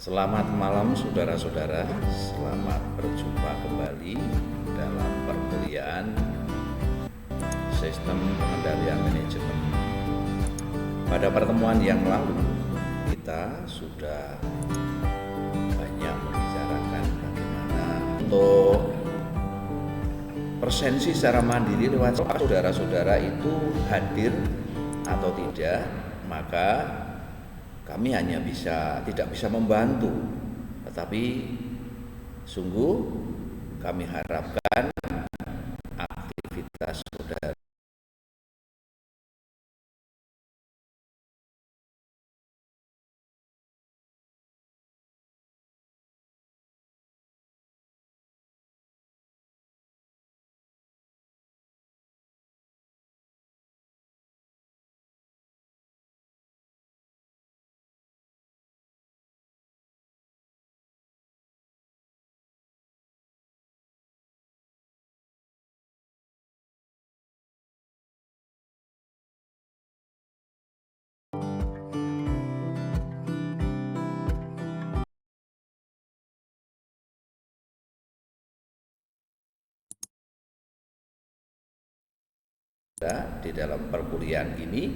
Selamat malam saudara-saudara, selamat berjumpa kembali dalam perkuliahan Sistem Pengendalian Manajemen. Pada pertemuan yang lalu kita sudah banyak membicarakan bagaimana untuk presensi secara mandiri lewat saudara-saudara itu hadir atau tidak, maka kami hanya tidak bisa membantu, tetapi sungguh kami harapkan aktivitas saudara di dalam perkuliahan ini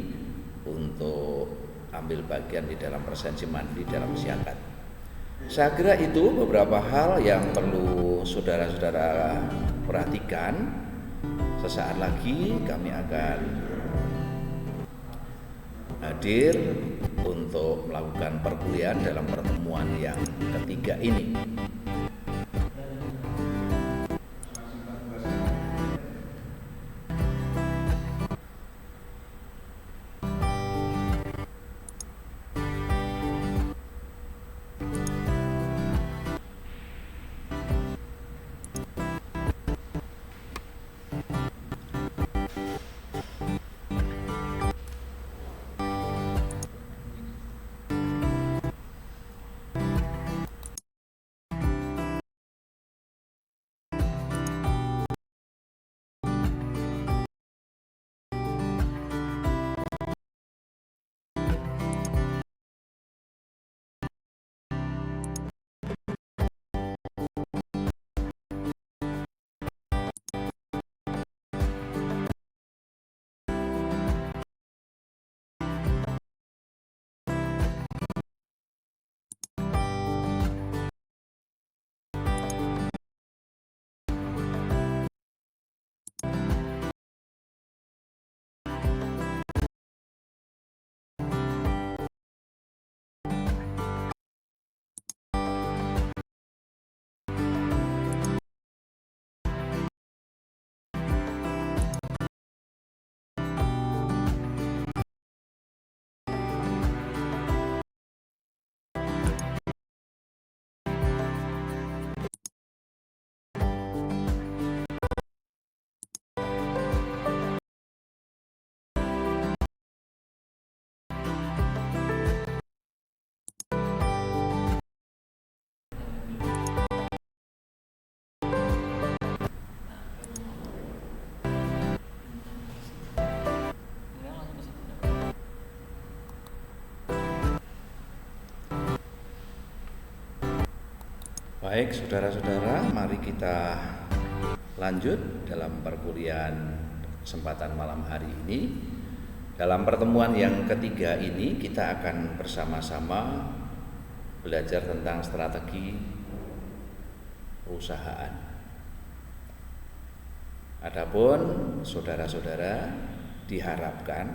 untuk ambil bagian di dalam presensi mandiri dalam siakat. Saya kira itu beberapa hal yang perlu saudara-saudara perhatikan. Sesaat lagi kami akan hadir untuk melakukan perkuliahan dalam pertemuan yang ketiga ini. Baik saudara-saudara, mari kita lanjut dalam perkuliahan kesempatan malam hari ini. Dalam pertemuan yang ketiga ini kita akan bersama-sama belajar tentang strategi perusahaan. Adapun saudara-saudara diharapkan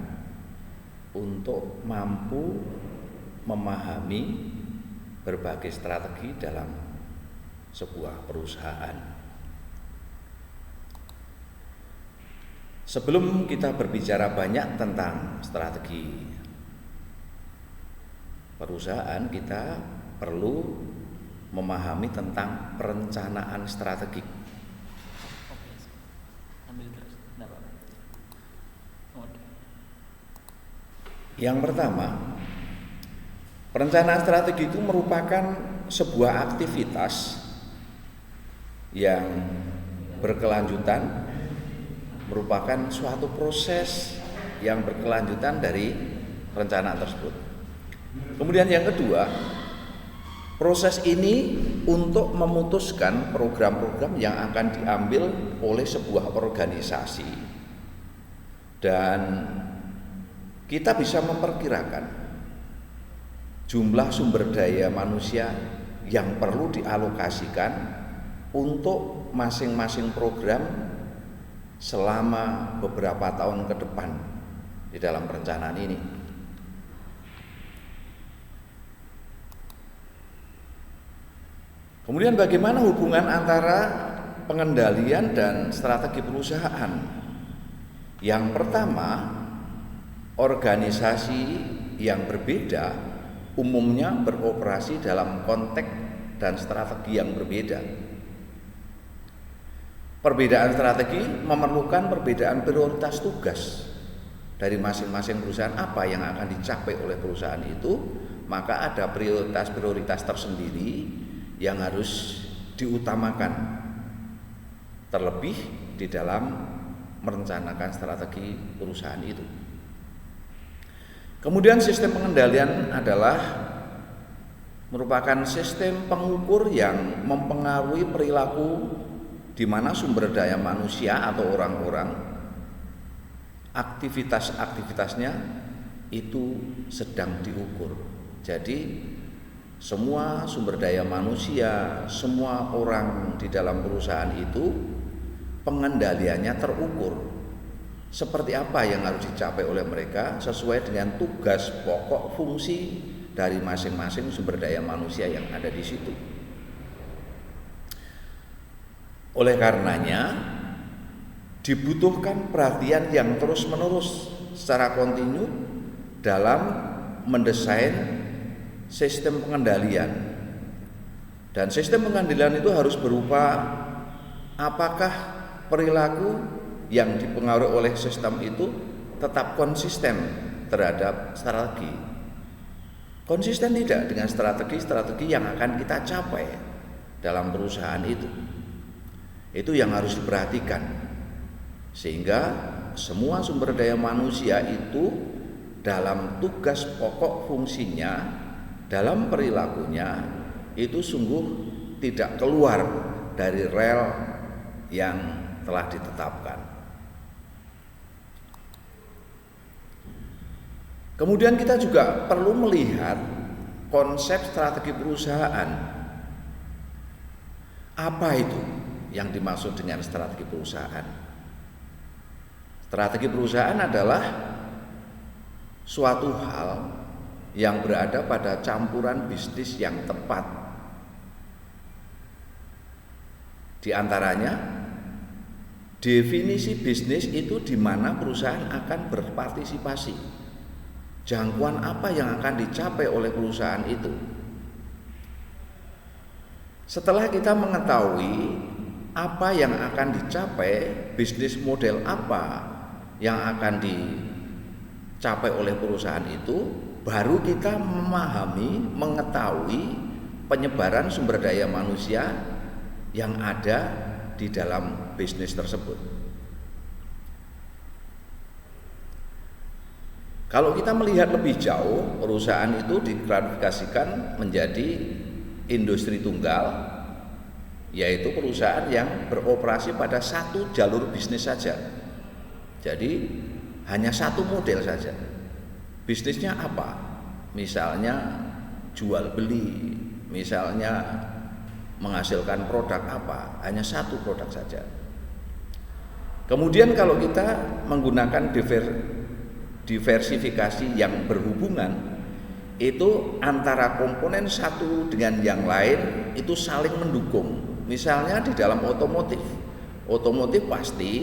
untuk mampu memahami berbagai strategi dalam sebuah perusahaan. Sebelum kita berbicara banyak tentang strategi perusahaan, kita perlu memahami tentang perencanaan strategik. Yang pertama, perencanaan strategi itu merupakan sebuah aktivitas yang berkelanjutan, merupakan suatu proses yang berkelanjutan dari perencanaan tersebut. Kemudian yang kedua, Proses ini untuk memutuskan program-program yang akan diambil oleh sebuah organisasi, dan kita bisa memperkirakan jumlah sumber daya manusia yang perlu dialokasikan untuk masing-masing program selama beberapa tahun ke depan di dalam perencanaan ini. Kemudian bagaimana hubungan antara pengendalian dan strategi perusahaan? Yang pertama, organisasi yang berbeda umumnya beroperasi dalam konteks dan strategi yang berbeda. Perbedaan strategi memerlukan perbedaan prioritas tugas dari masing-masing perusahaan. Apa yang akan dicapai oleh perusahaan itu, maka ada prioritas-prioritas tersendiri yang harus diutamakan, terlebih di dalam merencanakan strategi perusahaan itu. Kemudian sistem pengendalian adalah merupakan sistem pengukur yang mempengaruhi perilaku di mana sumber daya manusia atau orang-orang, aktivitas-aktivitasnya itu sedang diukur. Jadi semua sumber daya manusia, semua orang di dalam perusahaan itu pengendaliannya terukur. Seperti apa yang harus dicapai oleh mereka sesuai dengan tugas pokok fungsi dari masing-masing sumber daya manusia yang ada di situ. Oleh karenanya dibutuhkan perhatian yang terus-menerus secara kontinu dalam mendesain sistem pengendalian. Dan sistem pengendalian itu harus berupa apakah perilaku yang dipengaruhi oleh sistem itu tetap konsisten terhadap strategi. Konsisten tidak dengan strategi-strategi yang akan kita capai dalam perusahaan itu. Itu yang harus diperhatikan. Sehingga semua sumber daya manusia itu dalam tugas pokok fungsinya, dalam perilakunya itu sungguh tidak keluar dari rel yang telah ditetapkan. Kemudian kita juga perlu melihat konsep strategi perusahaan. Apa itu yang dimaksud dengan strategi perusahaan? Strategi perusahaan adalah suatu hal yang berada pada campuran bisnis yang tepat. Di antaranya, definisi bisnis itu di mana perusahaan akan berpartisipasi. Jangkauan apa yang akan dicapai oleh perusahaan itu. Setelah kita mengetahui apa yang akan dicapai, bisnis model apa yang akan dicapai oleh perusahaan itu, baru kita memahami, mengetahui penyebaran sumber daya manusia yang ada di dalam bisnis tersebut. Kalau kita melihat lebih jauh, perusahaan itu diklasifikasikan menjadi industri tunggal, yaitu perusahaan yang beroperasi pada satu jalur bisnis saja. Jadi hanya satu model saja. Bisnisnya apa? Misalnya jual beli, misalnya menghasilkan produk apa, hanya satu produk saja. Kemudian kalau kita menggunakan diversifikasi yang berhubungan, itu antara komponen satu dengan yang lain itu saling mendukung. Misalnya di dalam otomotif pasti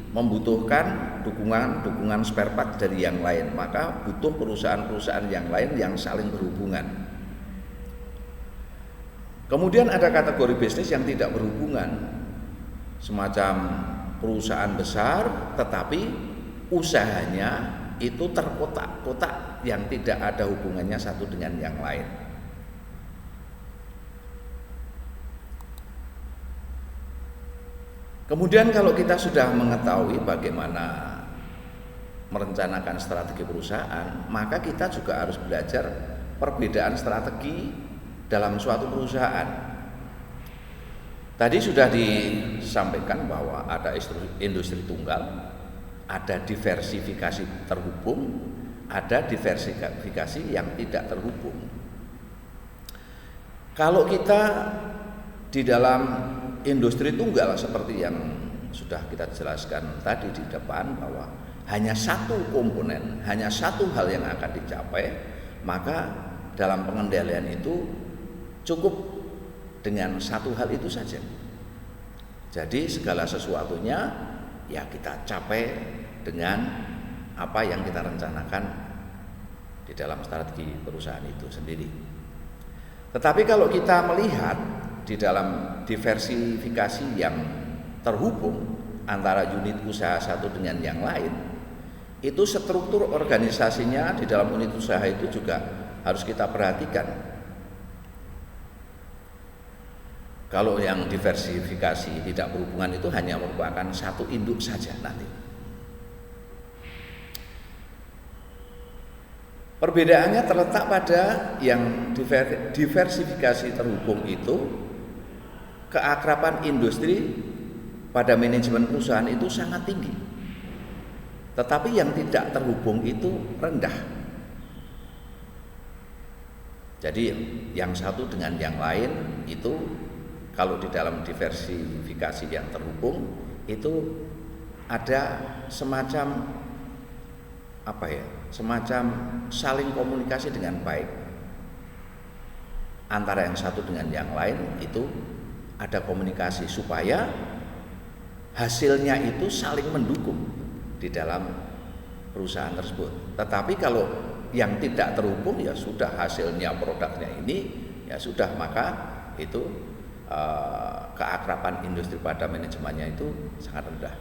membutuhkan dukungan spare part dari yang lain, maka butuh perusahaan-perusahaan yang lain yang saling berhubungan. Kemudian ada kategori bisnis yang tidak berhubungan, semacam perusahaan besar tetapi usahanya itu terkotak-kotak yang tidak ada hubungannya satu dengan yang lain. Kemudian kalau kita sudah mengetahui bagaimana merencanakan strategi perusahaan, maka kita juga harus belajar perbedaan strategi dalam suatu perusahaan. Tadi sudah disampaikan bahwa ada industri tunggal, ada diversifikasi terhubung, ada diversifikasi yang tidak terhubung. Kalau kita di dalam industri tunggal seperti yang sudah kita jelaskan tadi di depan, bahwa hanya satu komponen, hanya satu hal yang akan dicapai, maka dalam pengendalian itu cukup dengan satu hal itu saja. Jadi segala sesuatunya ya kita capai dengan apa yang kita rencanakan di dalam strategi perusahaan itu sendiri. Tetapi kalau kita melihat di dalam diversifikasi yang terhubung antara unit usaha satu dengan yang lain, itu struktur organisasinya di dalam unit usaha itu juga harus kita perhatikan. Kalau yang diversifikasi tidak berhubungan itu hanya merupakan satu induk saja nanti. Perbedaannya terletak pada yang diversifikasi terhubung itu, keakraban industri pada manajemen perusahaan itu sangat tinggi. Tetapi yang tidak terhubung itu rendah. Jadi yang satu dengan yang lain itu kalau di dalam diversifikasi yang terhubung itu ada semacam semacam saling komunikasi dengan baik antara yang satu dengan yang lain, itu ada komunikasi supaya hasilnya itu saling mendukung di dalam perusahaan tersebut. Tetapi kalau yang tidak terhubung ya sudah, hasilnya produknya ini ya sudah, maka itu keakraban industri pada manajemennya itu sangat rendah.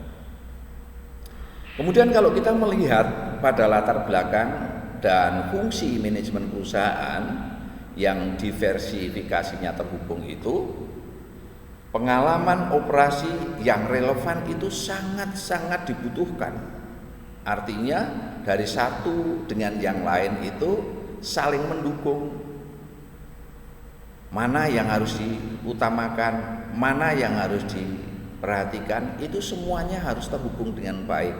Kemudian kalau kita melihat pada latar belakang dan fungsi manajemen perusahaan yang diversifikasinya terhubung itu, pengalaman operasi yang relevan itu sangat-sangat dibutuhkan. Artinya dari satu dengan yang lain itu saling mendukung. Mana yang harus diutamakan, mana yang harus diperhatikan, itu semuanya harus terhubung dengan baik.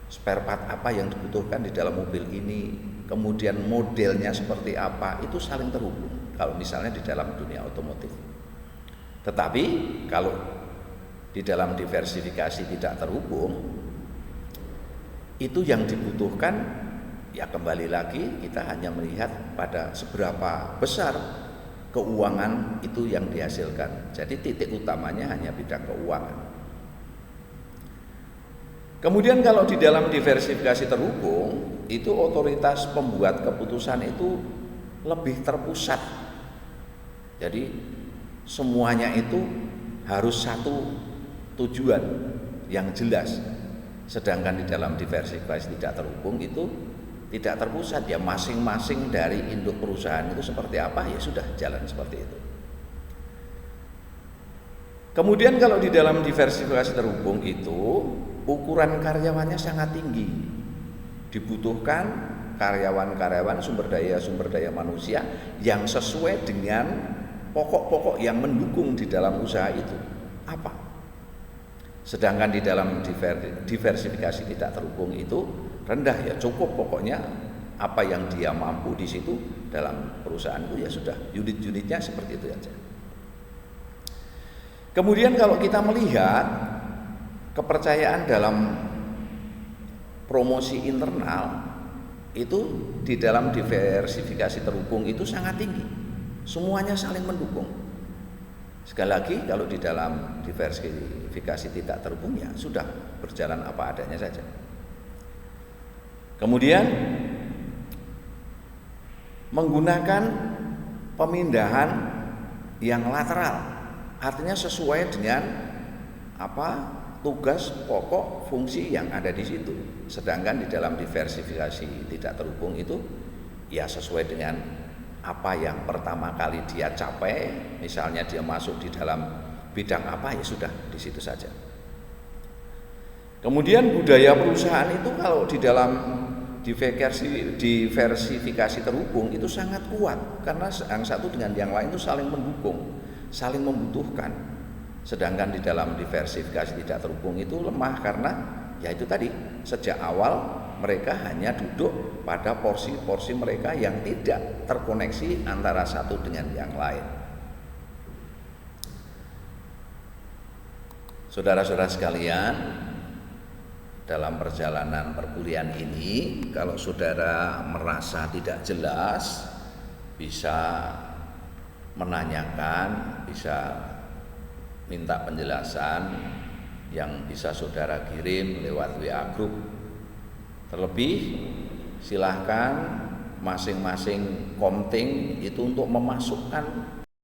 Spare part apa yang dibutuhkan di dalam mobil ini, kemudian modelnya seperti apa, itu saling terhubung kalau misalnya di dalam dunia otomotif. Tetapi kalau di dalam diversifikasi tidak terhubung, itu yang dibutuhkan ya kembali lagi kita hanya melihat pada seberapa besar keuangan itu yang dihasilkan. Jadi titik utamanya hanya bidang keuangan. Kemudian kalau di dalam diversifikasi terhubung, itu otoritas pembuat keputusan itu lebih terpusat. Jadi semuanya itu harus satu tujuan yang jelas. Sedangkan di dalam diversifikasi tidak terhubung itu tidak terpusat, ya masing-masing dari induk perusahaan itu seperti apa ya sudah jalan seperti itu. Kemudian kalau di dalam diversifikasi terhubung itu ukuran karyawannya sangat tinggi. Dibutuhkan karyawan-karyawan sumber daya manusia yang sesuai dengan pokok-pokok yang mendukung di dalam usaha itu. Apa? Sedangkan di dalam diversifikasi tidak terhubung itu rendah, ya cukup pokoknya apa yang dia mampu di situ dalam perusahaan itu ya sudah, unit-unitnya seperti itu saja. Kemudian kalau kita melihat kepercayaan dalam promosi internal itu di dalam diversifikasi terhubung itu sangat tinggi. Semuanya saling mendukung. Sekali lagi kalau di dalam diversifikasi tidak terhubung ya sudah berjalan apa adanya saja. Kemudian menggunakan pemindahan yang lateral, artinya sesuai dengan tugas pokok fungsi yang ada di situ. Sedangkan di dalam diversifikasi tidak terhubung itu ya sesuai dengan apa yang pertama kali dia capai, misalnya dia masuk di dalam bidang apa ya sudah di situ saja. Kemudian budaya perusahaan itu kalau di dalam diversifikasi terhubung itu sangat kuat karena yang satu dengan yang lain itu saling mendukung, saling membutuhkan. Sedangkan di dalam diversifikasi tidak terhubung itu lemah karena ya itu tadi, sejak awal mereka hanya duduk pada porsi-porsi mereka yang tidak terkoneksi antara satu dengan yang lain. Saudara-saudara sekalian, dalam perjalanan perkuliahan ini, kalau saudara merasa tidak jelas, bisa menanyakan, bisa minta penjelasan yang bisa saudara kirim lewat WA group. Terlebih silahkan masing-masing komting itu untuk memasukkan